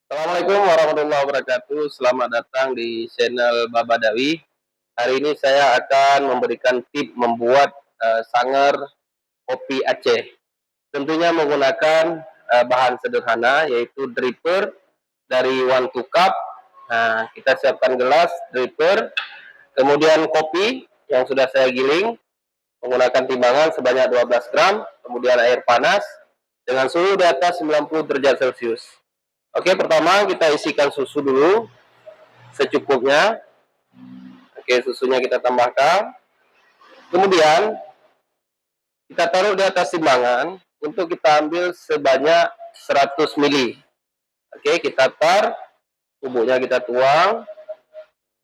Assalamualaikum warahmatullahi wabarakatuh. Selamat datang di channel Babadawi. Hari ini saya akan memberikan tip membuat sangar kopi Aceh. Tentunya menggunakan bahan sederhana yaitu dripper dari One to Cup. Nah, kita siapkan gelas dripper, kemudian kopi yang sudah saya giling menggunakan timbangan sebanyak 12 gram, kemudian air panas dengan suhu di atas 90 derajat Celcius. Oke, pertama kita isikan susu dulu secukupnya. Oke, susunya kita tambahkan. Kemudian kita taruh di atas timbangan untuk kita ambil sebanyak 100 mili. Oke, kita tar, bubuknya kita tuang.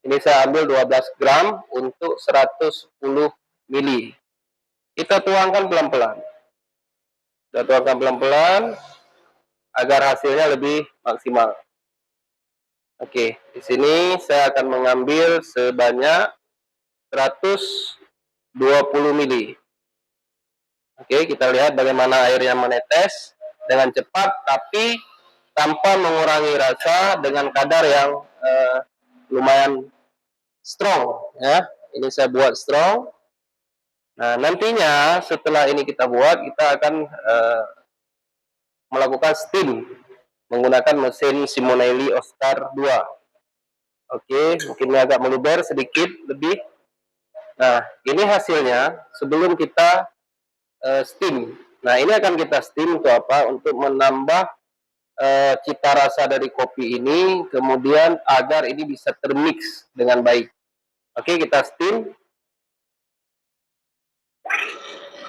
Ini saya ambil 12 gram untuk 110 mili. Kita tuangkan pelan-pelan. Kita tuangkan pelan-pelan agar hasilnya lebih maksimal. Oke, di sini saya akan mengambil sebanyak 120 mili. Oke, kita lihat bagaimana airnya menetes dengan cepat tapi tanpa mengurangi rasa dengan kadar yang lumayan strong ya. Ini saya buat strong. Nah, nantinya setelah ini kita buat, kita akan melakukan steam menggunakan mesin Simonelli Oscar 2. Oke, mungkin ini agak meluber sedikit lebih. Nah, ini hasilnya sebelum kita steam. Nah, ini akan kita steam untuk apa? Untuk menambah cita rasa dari kopi ini, kemudian agar ini bisa termix dengan baik. Oke, kita steam.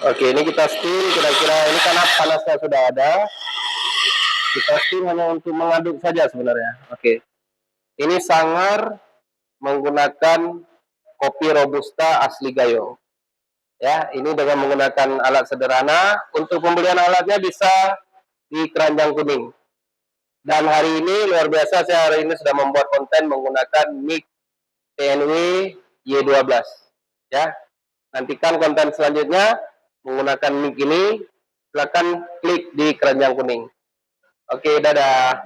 Oke, ini kita steam kira-kira ini karena panasnya sudah ada. Kita steam hanya untuk mengaduk saja sebenarnya. Oke. Ini sangar menggunakan kopi robusta asli Gayo. Ya, ini dengan menggunakan alat sederhana. Untuk pembelian alatnya bisa di Keranjang Kuning. Dan hari ini luar biasa, saya hari ini sudah membuat konten menggunakan mic TNW Y12. Ya, nantikan konten selanjutnya menggunakan mic ini. Silakan klik di Keranjang Kuning. Oke, dadah.